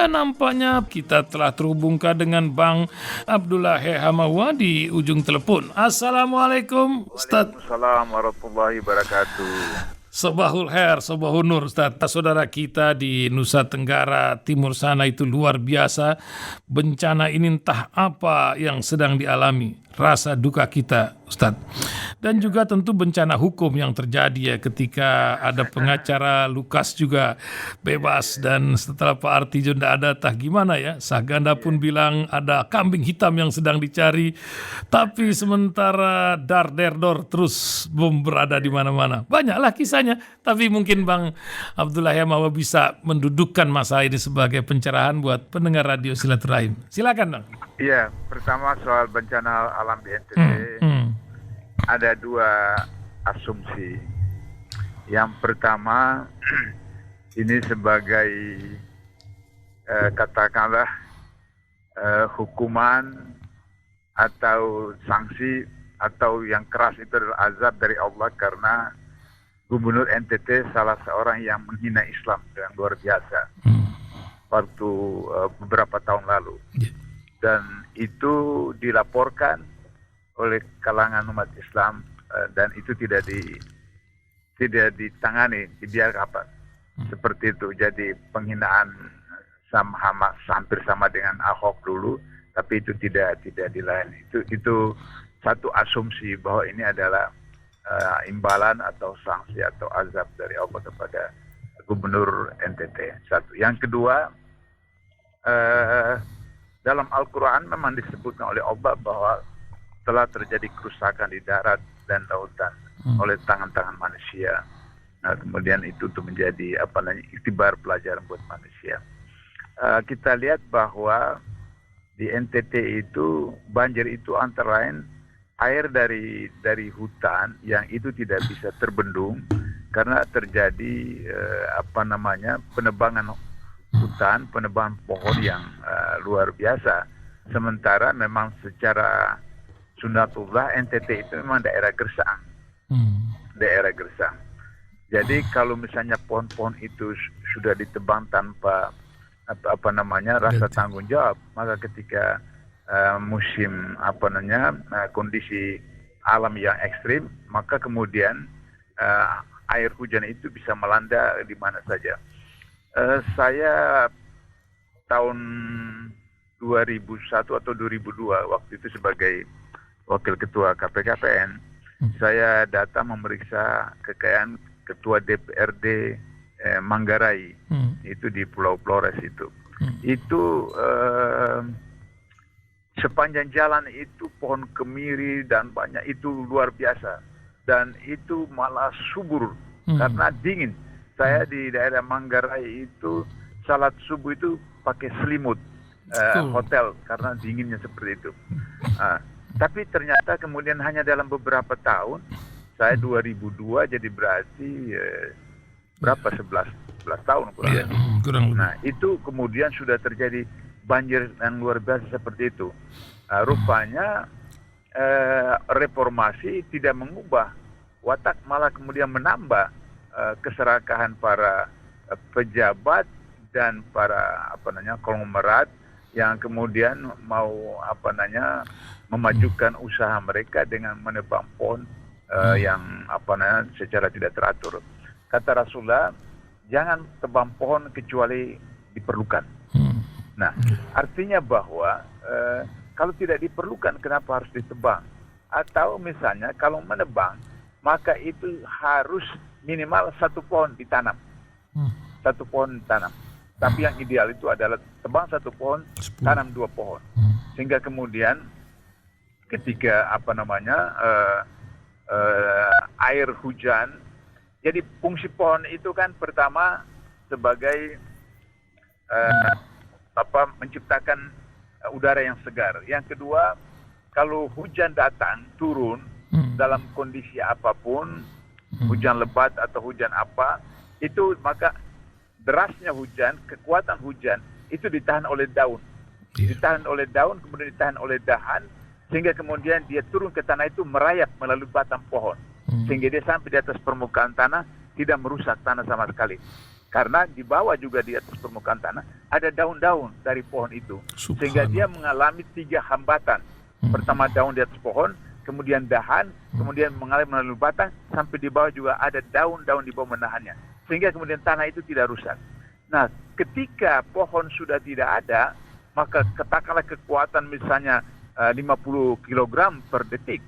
nampaknya kita telah terhubungkan dengan Bang Abdullah Hamawa di ujung telepon. Assalamualaikum Ustaz. Waalaikumsalam warahmatullahi wabarakatuh. Sobahul Khair, Sobahul Nur Ustaz. Saudara kita di Nusa Tenggara Timur sana itu luar biasa. Bencana ini entah apa yang sedang dialami. Rasa duka kita Ustaz. Dan juga tentu bencana hukum yang terjadi ya ketika ada pengacara Lukas juga bebas dan setelah Pak Artijo tidak ada, tah gimana ya, Saganda pun bilang ada kambing hitam yang sedang dicari, tapi sementara dar-der-dor terus bom berada di mana-mana. Banyaklah kisahnya, tapi mungkin Bang Abdullah Hamawa bisa mendudukkan masalah ini sebagai pencerahan buat pendengar radio Silaturahim. Silakan Bang. Iya, pertama soal bencana alam di NTT. Ada dua asumsi. Yang pertama, ini sebagai katakanlah hukuman atau sanksi atau yang keras itu adalah azab dari Allah karena Gubernur NTT salah seorang yang menghina Islam dengan luar biasa waktu beberapa tahun lalu. Dan itu dilaporkan oleh kalangan umat Islam dan itu tidak ditangani, dibiarkan apa seperti itu. Jadi penghinaan hampir sama dengan Ahok dulu, tapi itu tidak dilayani. Itu satu asumsi bahwa ini adalah imbalan atau sanksi atau azab dari Allah kepada Gubernur NTT. Satu. Yang kedua, dalam Al-Quran memang disebutkan oleh Allah bahwa telah terjadi kerusakan di darat dan lautan oleh tangan-tangan manusia. Nah, kemudian itu tuh menjadi iktibar pelajaran buat manusia. Kita lihat bahwa di NTT itu banjir itu antara lain air dari hutan yang itu tidak bisa terbendung karena terjadi penebangan hutan, penebangan pohon yang luar biasa. Sementara memang secara Sunnatullah NTT itu memang daerah gersang. Daerah gersang. Jadi kalau misalnya pohon-pohon itu sudah ditebang tanpa rasa tanggung jawab, maka ketika musim kondisi alam yang ekstrim, maka kemudian air hujan itu bisa melanda di mana saja. Saya tahun 2001 atau 2002 waktu itu sebagai Wakil Ketua KPKPN, saya datang memeriksa kekayaan Ketua DPRD Manggarai, itu di Pulau Flores itu. Itu sepanjang jalan itu pohon kemiri dan banyak, itu luar biasa. Dan itu malah subur karena dingin. Saya di daerah Manggarai itu salat subuh itu pakai selimut hotel karena dinginnya seperti itu. Tapi ternyata kemudian hanya dalam beberapa tahun, saya 2002 jadi berarti 11 tahun kurang. Nah, itu kemudian sudah terjadi banjir yang luar biasa seperti itu. Rupanya reformasi tidak mengubah watak, malah kemudian menambah keserakahan para pejabat dan para konglomerat yang kemudian mau memajukan usaha mereka dengan menebang pohon yang secara tidak teratur. Kata Rasulullah, jangan tebang pohon kecuali diperlukan. Nah, artinya bahwa kalau tidak diperlukan, kenapa harus ditebang? Atau misalnya kalau menebang, maka itu harus minimal satu pohon ditanam. Satu pohon ditanam. Tapi yang ideal itu adalah tebang satu pohon, tanam 2 pohon. Sehingga kemudian ketika air hujan, jadi fungsi pohon itu kan pertama sebagai menciptakan udara yang segar. Yang kedua, kalau hujan datang turun dalam kondisi apapun, hujan lebat atau hujan apa, itu maka derasnya hujan, kekuatan hujan itu ditahan oleh daun. Ditahan oleh daun, kemudian ditahan oleh dahan, sehingga kemudian dia turun ke tanah itu merayap melalui batang pohon. Sehingga dia sampai di atas permukaan tanah, tidak merusak tanah sama sekali. Karena di bawah juga di atas permukaan tanah ada daun-daun dari pohon itu. Sehingga dia mengalami 3 hambatan. Pertama daun di atas pohon, kemudian dahan, kemudian mengalir melalui batang, sampai di bawah juga ada daun-daun di bawah menahannya. Sehingga kemudian tanah itu tidak rusak. Nah, ketika pohon sudah tidak ada, maka katakanlah kekuatan misalnya 50 kg per detik,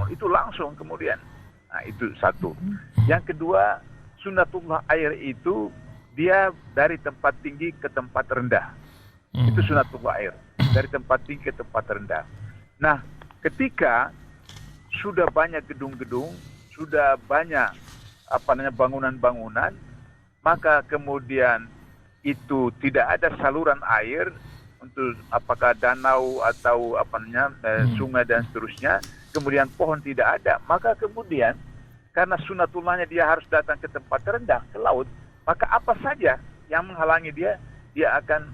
itu langsung kemudian. Nah, itu satu. Yang kedua, sunatullah air itu dia dari tempat tinggi ke tempat rendah. Itu sunatullah air, dari tempat tinggi ke tempat rendah. Nah, ketika sudah banyak gedung-gedung, sudah banyak bangunan-bangunan, maka kemudian itu tidak ada saluran air untuk apakah danau atau sungai dan seterusnya, kemudian pohon tidak ada, maka kemudian karena sunatullahnya dia harus datang ke tempat terendah, ke laut, maka apa saja yang menghalangi dia akan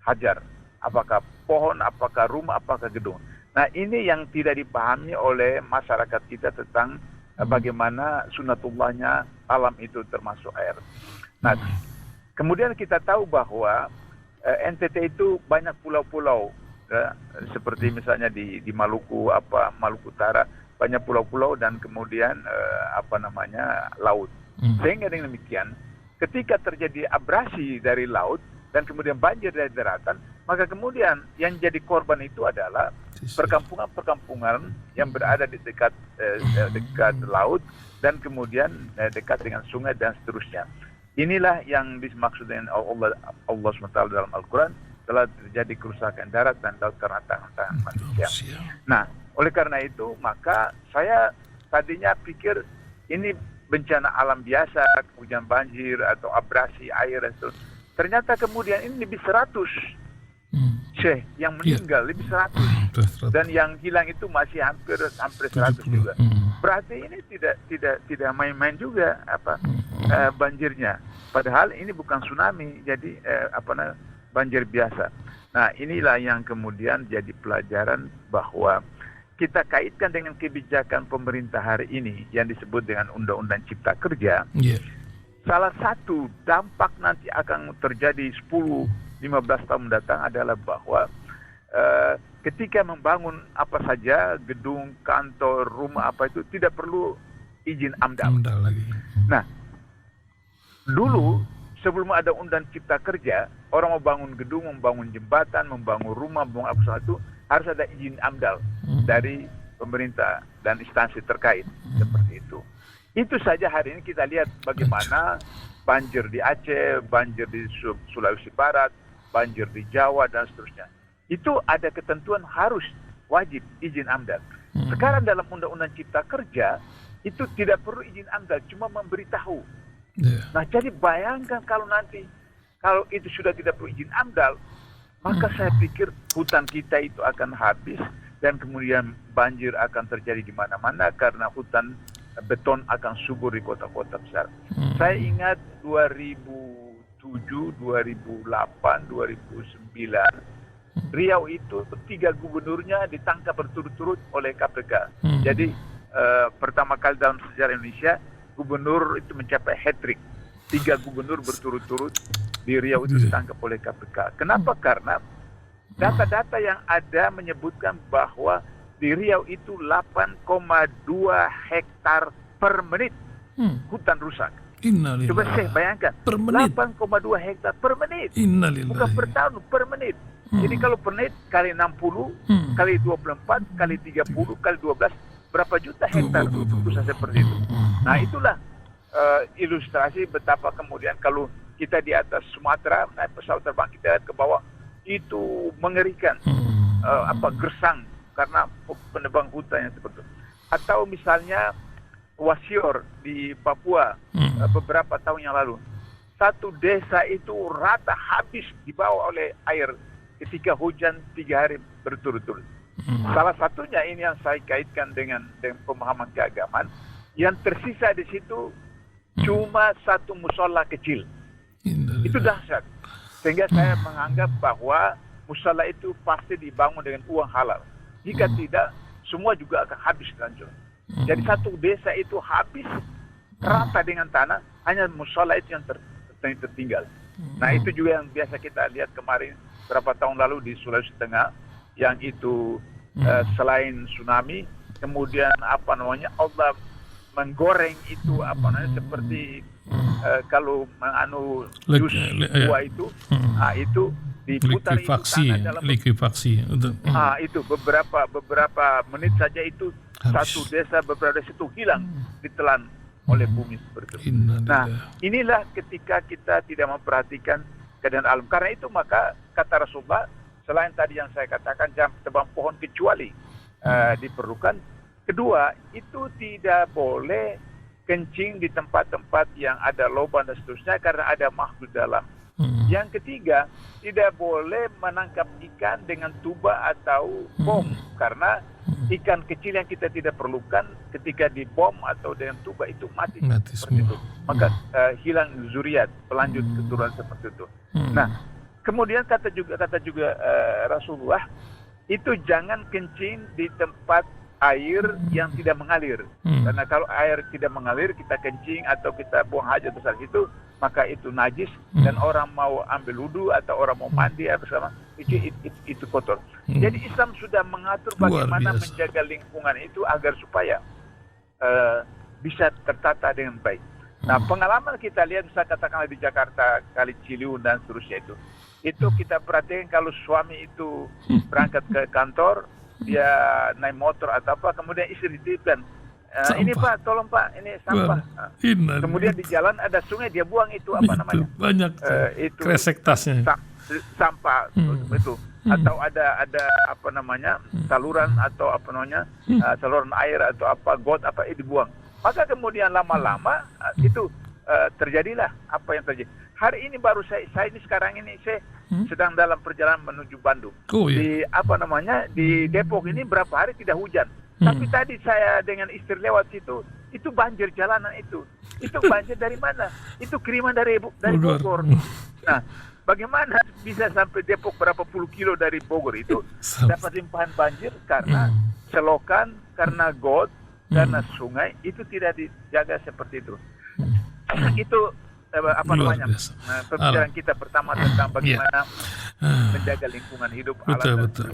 hajar. Apakah pohon, apakah rumah, apakah gedung. Nah, ini yang tidak dipahami oleh masyarakat kita tentang bagaimana sunatullahnya alam itu termasuk air. Nah, kemudian kita tahu bahwa NTT itu banyak pulau-pulau, ya, seperti misalnya di Maluku, Maluku Utara, banyak pulau-pulau dan kemudian laut. Sehingga dengan demikian, ketika terjadi abrasi dari laut dan kemudian banjir dari daratan, maka kemudian yang jadi korban itu adalah perkampungan-perkampungan yang berada di dekat laut dan kemudian dekat dengan sungai dan seterusnya. Inilah yang dimaksud dengan Allah SWT dalam Al-Quran, telah terjadi kerusakan darat dan laut karena tangan-tangan manusia. Nah, oleh karena itu, maka saya tadinya pikir ini bencana alam biasa, hujan banjir atau abrasi air dan seterusnya. Ternyata kemudian ini lebih 100 Syekh yang meninggal, lebih 100. Dan yang hilang itu masih hampir 100 juga. Berarti ini tidak main-main juga banjirnya. Padahal ini bukan tsunami, jadi banjir biasa. Nah, inilah yang kemudian jadi pelajaran bahwa kita kaitkan dengan kebijakan pemerintah hari ini yang disebut dengan Undang-Undang Cipta Kerja. Salah satu dampak nanti akan terjadi 10-15 tahun mendatang adalah bahwa ketika membangun apa saja, gedung, kantor, rumah itu tidak perlu izin AMDAL. Lagi. Nah, dulu sebelum ada Undang Cipta Kerja, orang mau bangun gedung, membangun jembatan, membangun rumah, membangun apa saja itu harus ada izin AMDAL dari pemerintah dan instansi terkait seperti itu. Itu saja hari ini kita lihat bagaimana banjir di Aceh, banjir di Sulawesi Barat, banjir di Jawa dan seterusnya. Itu ada ketentuan harus wajib izin AMDAL. Sekarang dalam Undang-Undang Cipta Kerja itu tidak perlu izin AMDAL, cuma memberitahu. Nah, jadi bayangkan kalau itu sudah tidak perlu izin AMDAL, maka saya pikir hutan kita itu akan habis dan kemudian banjir akan terjadi di mana-mana karena hutan beton akan subur di kota-kota besar. Saya ingat 2007, 2008, 2009, Riau itu 3 gubernurnya ditangkap berturut-turut oleh KPK. Jadi pertama kali dalam sejarah Indonesia, gubernur itu mencapai hat-trick. 3 gubernur berturut-turut di Riau itu ditangkap oleh KPK. Kenapa? Karena data-data yang ada menyebutkan bahwa di Riau itu 8,2 hektar per menit hutan rusak. Coba saya bayangkan, 8,2 hektar per menit. Bukan per tahun, per menit. Jadi kalau per menit kali 60, kali 24, kali 30, kali 12, berapa juta hektar rusak seperti itu. Nah, itulah ilustrasi betapa kemudian kalau kita di atas Sumatera naik pesawat terbang, kita lihat ke bawah itu mengerikan, gersang karena penebang hutan yang seperti itu. Atau misalnya Wasior di Papua beberapa tahun yang lalu, satu desa itu rata habis dibawa oleh air ketika hujan 3 hari berturut-turut. Salah satunya ini yang saya kaitkan dengan pemahaman keagamaan, yang tersisa di situ cuma satu musola kecil. Itu dahsyat. Sehingga saya menganggap bahwa musola itu pasti dibangun dengan uang halal. Jika tidak, semua juga akan habis hancur. Jadi satu desa itu habis rata dengan tanah, hanya musola itu yang tertinggal. Nah itu juga yang biasa kita lihat kemarin berapa tahun lalu di Sulawesi Tengah, yang itu selain tsunami, kemudian Allah menggoreng itu seperti kalau jus buah itu, itu diputar likuifaksi untuk itu beberapa menit saja itu satu desa, beberapa desa itu hilang ditelan oleh bumi seperti itu. Nah, inilah ketika kita tidak memperhatikan keadaan alam. Karena itu maka kata Rasulullah, selain tadi yang saya katakan jangan tebang pohon kecuali diperlukan. Kedua, itu tidak boleh kencing di tempat-tempat yang ada lubang dan seterusnya karena ada makhluk dalam. Yang ketiga, tidak boleh menangkap ikan dengan tuba atau bom karena ikan kecil yang kita tidak perlukan ketika dibom atau dengan tuba itu mati seperti itu. Maka hilang zuriat, pelanjut keturunan seperti itu. Nah, kemudian kata juga Rasulullah, itu jangan kencing di tempat air yang tidak mengalir. Karena kalau air tidak mengalir, kita kencing atau kita buang hajat besar itu, maka itu najis dan orang mau ambil wudu atau orang mau mandi bersama itu kotor. Jadi Islam sudah mengatur bagaimana menjaga lingkungan itu agar supaya bisa tertata dengan baik. Nah, pengalaman kita lihat misalnya katakanlah di Jakarta, Kali Ciliwung dan seterusnya itu kita perhatikan kalau suami itu berangkat ke kantor, dia naik motor atau apa, kemudian istri dititipkan, ini Pak, tolong Pak, ini sampah. Kemudian di jalan ada sungai, dia buang itu banyak itu kresek tasnya. Sampah itu. Atau ada saluran atau saluran air atau got dibuang. Maka kemudian lama-lama itu terjadilah apa yang terjadi. Hari ini baru saya sekarang ini sedang dalam perjalanan menuju Bandung. Di Depok ini berapa hari tidak hujan. Tapi tadi saya dengan istri lewat situ, itu banjir jalanan itu. Itu banjir dari mana? Itu kiriman dari Bogor. Nah, bagaimana bisa sampai Depok berapa puluh kilo dari Bogor itu dapat limpahan banjir karena selokan, karena got, karena sungai itu tidak dijaga seperti itu. Itu pembicaraan kita pertama tentang bagaimana menjaga lingkungan hidup alam. Betul.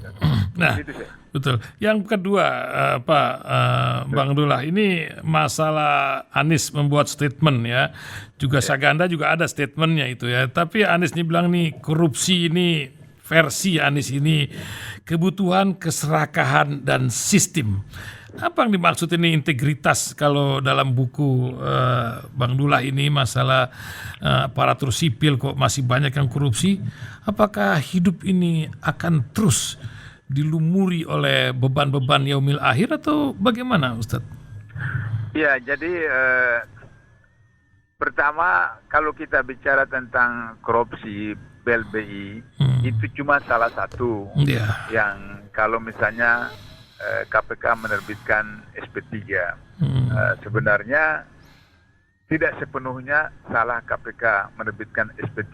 Nah, betul. Yang kedua, Pak Bang Dullah, ini masalah Anies membuat statement ya. Juga Saganda juga ada statementnya itu ya. Tapi Anies ini bilang nih, korupsi ini versi Anies ini kebutuhan, keserakahan dan sistem. Apa yang dimaksud ini integritas kalau dalam buku Bang Dullah ini masalah aparatur sipil kok masih banyak yang korupsi? Apakah hidup ini akan terus dilumuri oleh beban-beban yaumil akhir atau bagaimana, Ustadz? Ya, jadi pertama kalau kita bicara tentang korupsi BLBI itu cuma salah satu yang kalau misalnya KPK menerbitkan SP3. Sebenarnya tidak sepenuhnya salah KPK menerbitkan SP3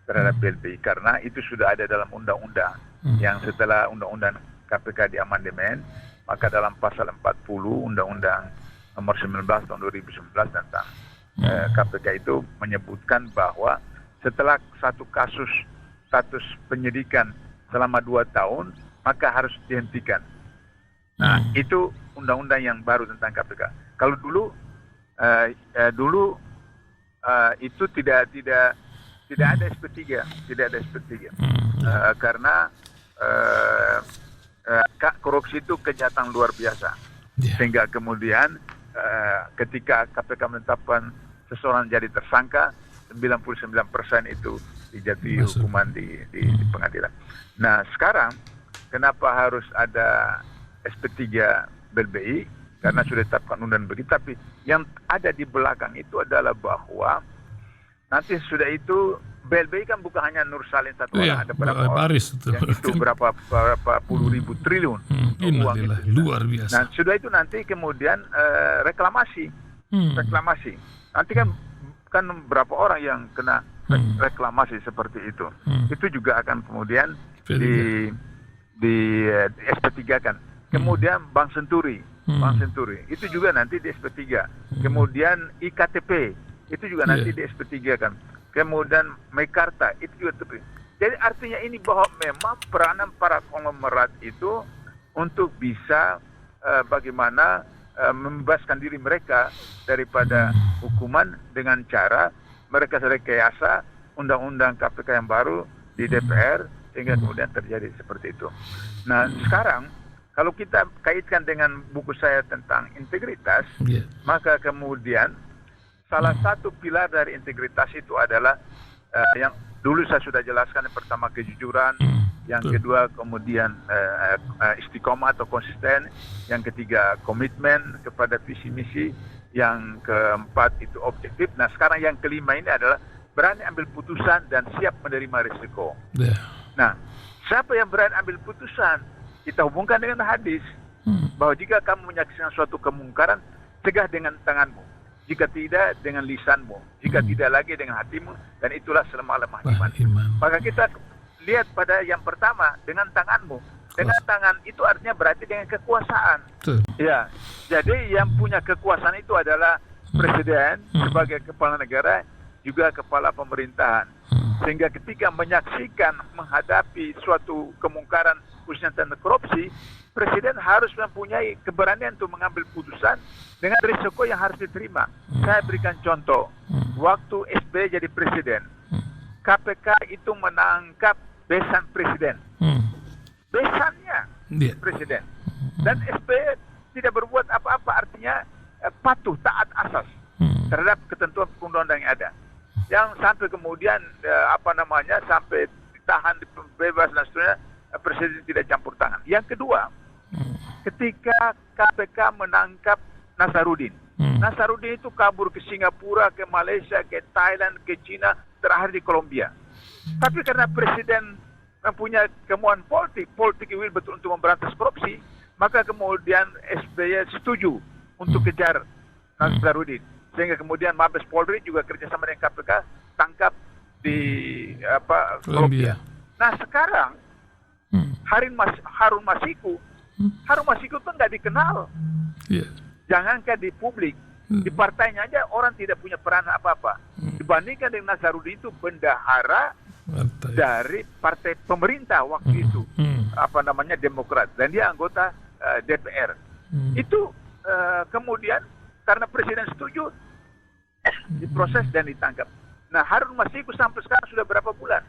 terhadap BLBI karena itu sudah ada dalam undang-undang yang setelah undang-undang KPK diamandemen, maka dalam pasal 40 Undang-Undang nomor 19 tahun 2011 tentang KPK itu menyebutkan bahwa setelah satu kasus status penyidikan selama 2 tahun maka harus dihentikan. Nah, itu undang-undang yang baru tentang KPK. Kalau dulu itu tidak ada SP3, karena korupsi itu kejahatan luar biasa. Sehingga kemudian ketika KPK menetapkan seseorang jadi tersangka, 99% itu dijatuhi hukuman di pengadilan. Nah, sekarang kenapa harus ada SP3 BLBI? Karena sudah ditetapkan undang begitu. Tapi yang ada di belakang itu adalah bahwa nanti sudah itu BLBI kan bukan hanya Nur Salim satu orang, ada berapa orang yang itu berapa puluh ribu triliun uang itu. Luar biasa. Nah, sudah itu nanti kemudian reklamasi. Nanti kan berapa orang yang kena reklamasi seperti itu. Itu juga akan kemudian di SP3 kan. Kemudian Bank Senturi itu juga nanti di SP3. Kemudian IKTP itu juga nanti di SP3 kan. kemudian Mekarta, itu juga terpilih. Jadi artinya ini bahwa memang peranan para konglomerat itu untuk bisa bagaimana membebaskan diri mereka daripada hukuman dengan cara mereka rekayasa undang-undang KPK yang baru di DPR sehingga kemudian terjadi seperti itu. Nah sekarang kalau kita kaitkan dengan buku saya tentang integritas, maka kemudian salah satu pilar dari integritas itu adalah yang dulu saya sudah jelaskan, yang pertama kejujuran, yang kedua kemudian istiqomah atau konsisten, yang ketiga komitmen kepada visi misi, yang keempat itu objektif. Nah sekarang yang kelima ini adalah berani ambil putusan dan siap menerima risiko. Nah siapa yang berani ambil putusan? Kita hubungkan dengan hadis bahwa jika kamu menyaksikan suatu kemungkaran, cegah dengan tanganmu. Jika tidak dengan lisanmu, jika tidak lagi dengan hatimu, dan itulah selemah-lemah iman. Maka kita lihat pada yang pertama dengan tanganmu. Dengan tangan itu artinya berarti dengan kekuasaan. Ya, jadi yang punya kekuasaan itu adalah presiden sebagai kepala negara, juga kepala pemerintahan. Sehingga ketika menyaksikan menghadapi suatu kemungkaran khususnya tentang korupsi, presiden harus mempunyai keberanian untuk mengambil putusan dengan risiko yang harus diterima. Saya berikan contoh. Waktu SBY jadi presiden, KPK itu menangkap besan presiden. Besannya presiden. Dan SBY tidak berbuat apa-apa, artinya patuh, taat asas terhadap ketentuan undang-undang yang ada. Yang sampai kemudian sampai ditahan, bebas dan seterusnya, presiden tidak campur tangan. Yang kedua, ketika KPK menangkap Nasaruddin. Nasaruddin itu kabur ke Singapura, ke Malaysia, ke Thailand, ke China, terakhir di Kolombia. Tapi karena presiden mempunyai kemauan politik will betul untuk memberantas korupsi, maka kemudian SBY setuju untuk kejar Nasaruddin. Sehingga kemudian Mabes Polri juga kerjasama dengan KPK tangkap di Kolombia. Nah sekarang Harun Masiku itu nggak dikenal. Jangankan di publik, di partainya aja orang tidak punya peran apa-apa. Dibandingkan dengan Nasaruddin itu bendahara dari partai pemerintah waktu itu, Demokrat, dan dia anggota DPR. Itu kemudian karena presiden setuju, diproses dan ditangkap. Nah Harun Masiku sampai sekarang sudah berapa bulan?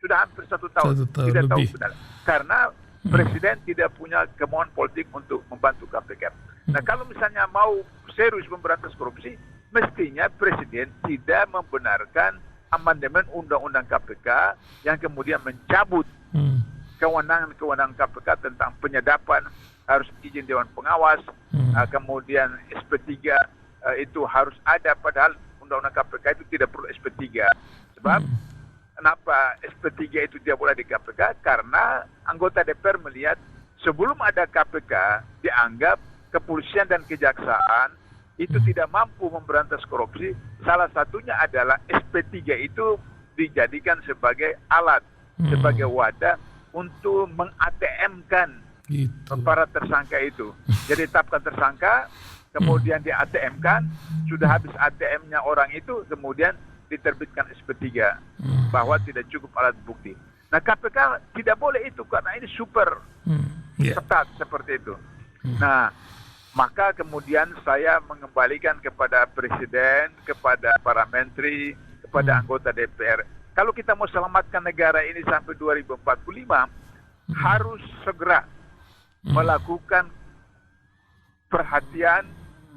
Sudah hampir 1 tahun. Tidak tahu benar. Karena presiden tidak punya kemauan politik untuk membantu KPK. Nah kalau misalnya mau serius memberantas korupsi, mestinya presiden tidak membenarkan amandemen undang-undang KPK yang kemudian mencabut kewenangan KPK tentang penyedapan, harus izin Dewan Pengawas, kemudian SP3 itu harus ada, padahal undang-undang KPK itu tidak perlu SP3. Sebab kenapa SP3 itu tidak boleh di KPK? Karena anggota DPR melihat sebelum ada KPK dianggap kepolisian dan kejaksaan itu tidak mampu memberantas korupsi. Salah satunya adalah SP3 itu dijadikan sebagai alat, sebagai wadah untuk meng-ATM-kan para tersangka itu. Jadi tetapkan tersangka, kemudian di ATM-kan, sudah habis ATM-nya orang itu, kemudian diterbitkan SP3 bahwa tidak cukup alat bukti. Nah KPK tidak boleh itu karena ini super ketat seperti itu. Nah maka kemudian saya mengembalikan kepada presiden, kepada para menteri, kepada anggota DPR. Kalau kita mau selamatkan negara ini sampai 2045, harus segera melakukan perhatian,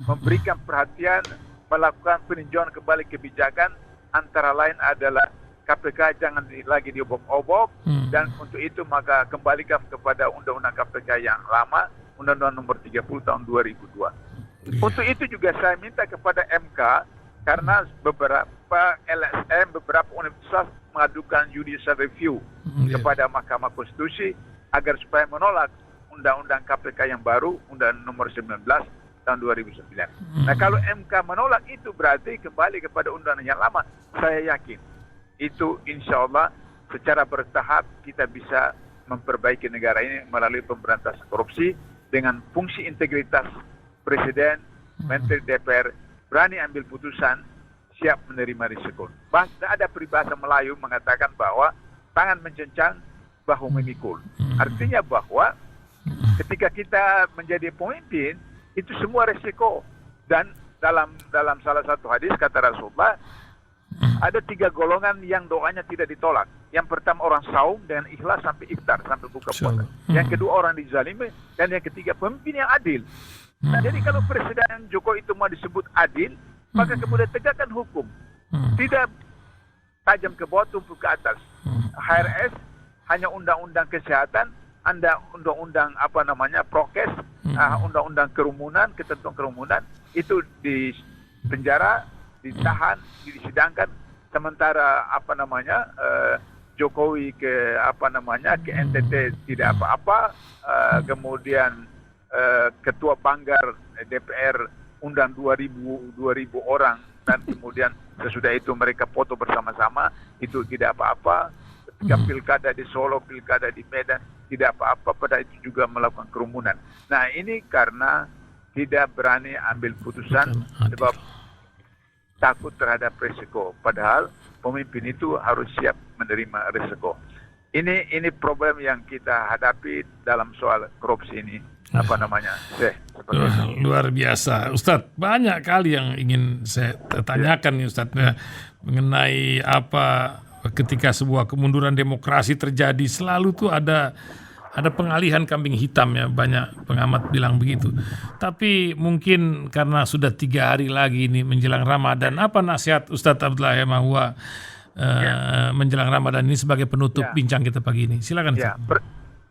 memberikan perhatian, melakukan peninjauan kembali kebijakan, antara lain adalah KPK jangan lagi diobok-obok, dan untuk itu maka kembalikan kepada Undang-Undang KPK yang lama, Undang-Undang Nomor 30 Tahun 2002. Untuk itu juga saya minta kepada MK, karena beberapa LSM, beberapa universitas mengadukan judicial review kepada Mahkamah Konstitusi agar supaya menolak Undang-Undang KPK yang baru, Undang Nomor 19 tahun 2009. Nah kalau MK menolak itu berarti kembali kepada undang-undang yang lama. Saya yakin itu insya Allah secara bertahap kita bisa memperbaiki negara ini melalui pemberantasan korupsi dengan fungsi integritas presiden, menteri DPR, berani ambil putusan, siap menerima risiko. Ada peribahasa Melayu mengatakan bahwa tangan mencencang, bahu memikul. Artinya bahwa ketika kita menjadi pemimpin, itu semua risiko. Dan dalam salah satu hadis kata Rasulullah, ada 3 golongan yang doanya tidak ditolak. Yang pertama orang saum dengan ikhlas sampai iftar, sampai buka puasa. Yang kedua orang dizalimi, dan yang ketiga pemimpin yang adil. Nah, jadi kalau Presiden Jokowi itu mau disebut adil, maka kemudian tegakkan hukum. Tidak tajam ke bawah, tumpul ke atas. HRS hanya undang-undang kesehatan, Anda undang-undang prokes, undang-undang kerumunan, ketentuan kerumunan, itu di penjara, ditahan, disidangkan. Sementara Jokowi ke NTT tidak apa-apa, kemudian ketua Banggar DPR undang 2.000 orang, dan kemudian sesudah itu mereka foto bersama-sama, itu tidak apa-apa. Ketika pilkada di Solo, pilkada di Medan, tidak apa-apa, pada itu juga melakukan kerumunan. Nah, ini karena tidak berani ambil putusan sebab takut terhadap risiko. Padahal pemimpin itu harus siap menerima risiko. Ini problem yang kita hadapi dalam soal korupsi ini. Luar biasa, Ustadz. Banyak kali yang ingin saya tanyakan nih, Ustadz, mengenai ketika sebuah kemunduran demokrasi terjadi, selalu tuh ada pengalihan kambing hitam, ya, banyak pengamat bilang begitu. Tapi mungkin karena sudah 3 hari lagi ini menjelang Ramadan, apa nasihat Ustadz Abdullah Mahua menjelang Ramadan ini sebagai penutup bincang kita pagi ini? Silakan.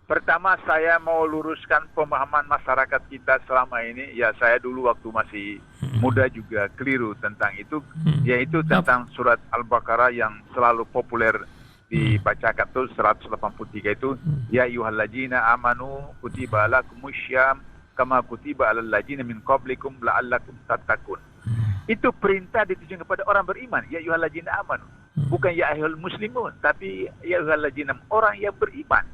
Pertama, saya mau luruskan pemahaman masyarakat kita selama ini. Ya, saya dulu waktu masih muda juga keliru tentang itu, yaitu tentang surat Al-Baqarah yang selalu populer dibacakan tuh 183 itu, ya ayyuhalladzina amanu kutiba alaikumussyam kama kutiba alal ladzina min qablikum la'allakum tattaqun. Itu perintah ditujukan kepada orang beriman, ya ayyuhalladzina amanu. Bukan ya ayyuhal muslimun, tapi ya ayyuhalladzina, orang yang beriman.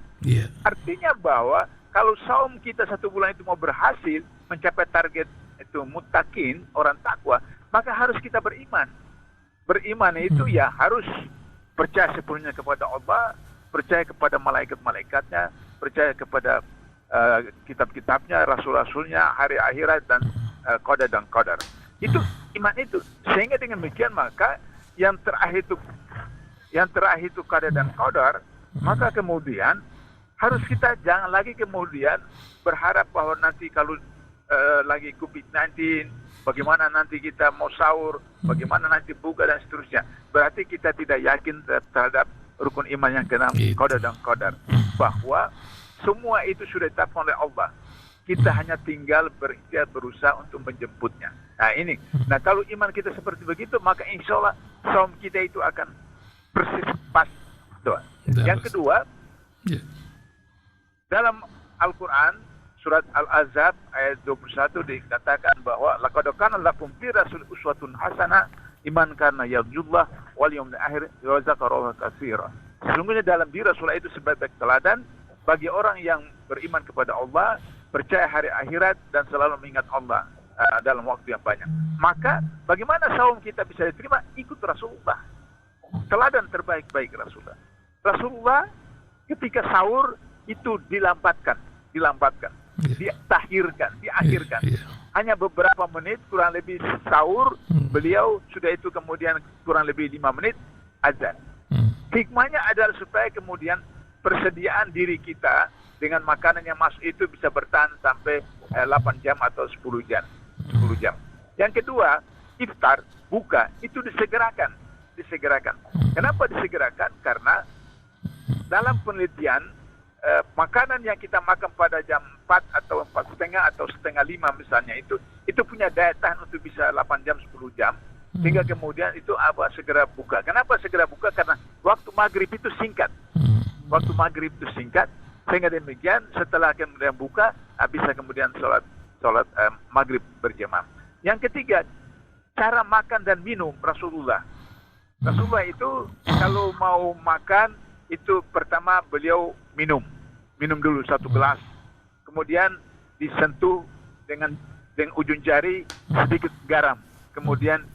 Artinya bahwa kalau saum kita 1 bulan itu mau berhasil mencapai target itu muttaqin, orang takwa, maka harus kita beriman. Beriman itu ya harus percaya sepenuhnya kepada Allah, percaya kepada malaikat-malaikatnya, percaya kepada kitab-kitabnya, rasul-rasulnya, hari akhirat, dan qada dan qadar. Itu iman itu. Sehingga dengan demikian maka yang terakhir itu qada dan qadar, maka kemudian harus kita jangan lagi kemudian berharap bahwa nanti kalau lagi COVID-19, bagaimana nanti kita mau sahur, bagaimana nanti buka dan seterusnya. Berarti kita tidak yakin terhadap rukun iman yang keenam, qada dan qadar. Bahwa semua itu sudah ditetapkan oleh Allah. Kita hanya tinggal berikhtiar, berusaha untuk menjemputnya. Nah ini. Nah kalau iman kita seperti begitu, maka insya Allah saum kita itu akan persis pas. Yang kedua, dalam Al-Quran, surat Al-Ahzab ayat 21 dikatakan bahwa laqad kana lakum fi rasul uswatun hasanah liman kana yarjullah wal yawmil akhir wa dzakara katsira. Sesungguhnya dalam diri Rasulullah itu sebagai teladan bagi orang yang beriman kepada Allah, percaya hari akhirat, dan selalu mengingat Allah dalam waktu yang banyak. Maka bagaimana saum kita bisa diterima? Ikut Rasulullah. Teladan terbaik-baik Rasulullah. Rasulullah ketika sahur itu dilambatkan, diakhirkan. Hanya beberapa menit, kurang lebih sahur, beliau sudah itu kemudian kurang lebih 5 menit azan. Hikmahnya adalah supaya kemudian persediaan diri kita dengan makanan yang masuk itu bisa bertahan sampai 8 jam atau 10 jam. Yang kedua, iftar, buka, itu disegerakan. Kenapa disegerakan? Karena dalam penelitian, makanan yang kita makan pada jam 4 atau 4:30 atau 4:30 misalnya, itu punya daya tahan untuk bisa 8 jam, 10 jam, sehingga kemudian itu segera buka. Kenapa segera buka? Karena waktu maghrib itu singkat. Sehingga demikian setelah kemudian buka, bisa kemudian sholat maghrib berjamaah. Yang ketiga, cara makan dan minum Rasulullah. Rasulullah itu kalau mau makan, itu pertama beliau minum dulu 1 gelas, kemudian disentuh dengan ujung jari sedikit garam, kemudian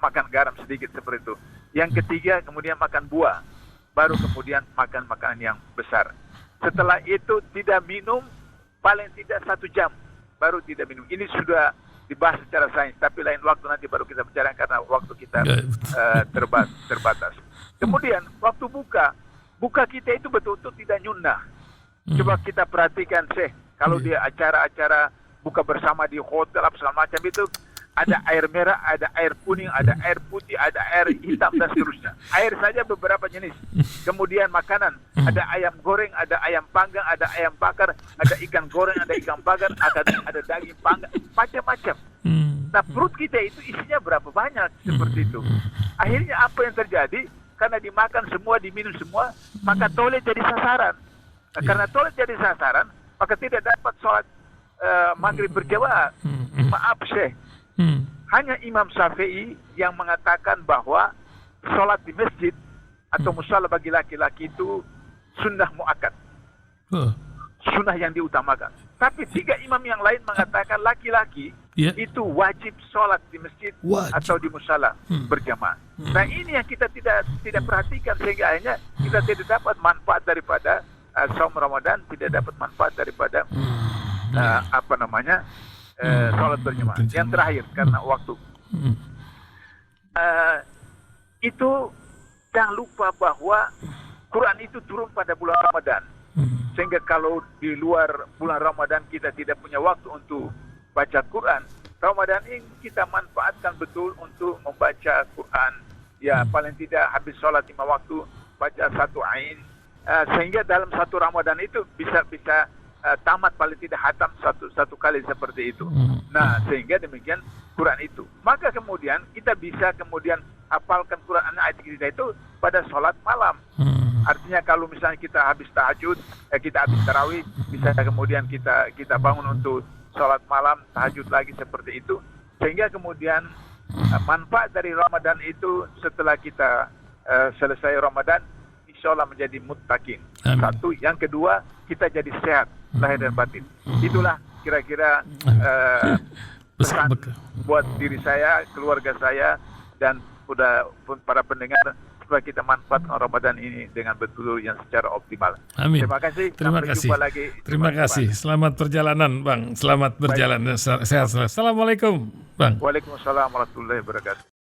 makan garam sedikit seperti itu. Yang ketiga kemudian makan buah, baru kemudian makan makanan yang besar. Setelah itu tidak minum paling tidak 1 jam, baru tidak minum. Ini sudah dibahas secara sains, tapi lain waktu nanti baru kita bicara karena waktu kita terbatas. Kemudian waktu buka kita itu betul-betul tidak nyunah. Coba kita perhatikan kalau dia acara-acara buka bersama di hotel apa segala macam itu, ada air merah, ada air kuning, ada air putih, ada air hitam dan seterusnya. Air saja beberapa jenis. Kemudian makanan, ada ayam goreng, ada ayam panggang, ada ayam bakar, ada ikan goreng, ada ikan bakar, ada daging panggang, macam-macam. Nah, perut kita itu isinya berapa banyak seperti itu. Akhirnya apa yang terjadi? Karena dimakan semua, diminum semua, maka toilet jadi sasaran. Nah, karena toilet jadi sasaran, maka tidak dapat sholat maghrib berjamaah. Maaf hanya Imam Syafi'i yang mengatakan bahwa sholat di masjid atau musala bagi laki-laki itu sunnah muakkad, sunnah yang diutamakan. Tapi 3 imam yang lain mengatakan laki-laki itu wajib sholat di masjid atau di musala berjamaah. Nah, ini yang kita tidak perhatikan, sehingga akhirnya kita tidak dapat manfaat daripada saum Ramadan, tidak dapat manfaat daripada sholat berjamaah. Yang terakhir karena waktu, itu jangan lupa bahwa Quran itu turun pada bulan Ramadan, sehingga kalau di luar bulan Ramadan kita tidak punya waktu untuk baca Quran, Ramadan ini kita manfaatkan betul untuk membaca Quran. Ya, paling tidak habis sholat 5 waktu baca 1 ain, sehingga dalam 1 Ramadan itu bisa tamat paling tidak hatam satu kali seperti itu. Nah, sehingga demikian Quran itu. Maka kemudian kita bisa kemudian hafalkan Quran ayat kita itu pada sholat malam. Artinya kalau misalnya kita habis tahajud, kita habis tarawih, bisa kemudian kita bangun untuk sholat malam, tahajud lagi seperti itu. Sehingga kemudian manfaat dari Ramadan itu setelah kita selesai Ramadan, insya Allah menjadi muttaqin. Satu, yang kedua kita jadi sehat lahir dan batin. Itulah kira-kira pesan buat diri saya, keluarga saya, dan para pendengar, supaya kita manfaatkan Ramadan ini dengan betul yang secara optimal. Amin. Terima kasih. Terima kasih. Jumpa lagi. Terima kasih. Selamat perjalanan, Bang. Selamat berjalan. Sehat selalu. Assalamualaikum, Bang. Waalaikumsalam warahmatullahi wabarakatuh.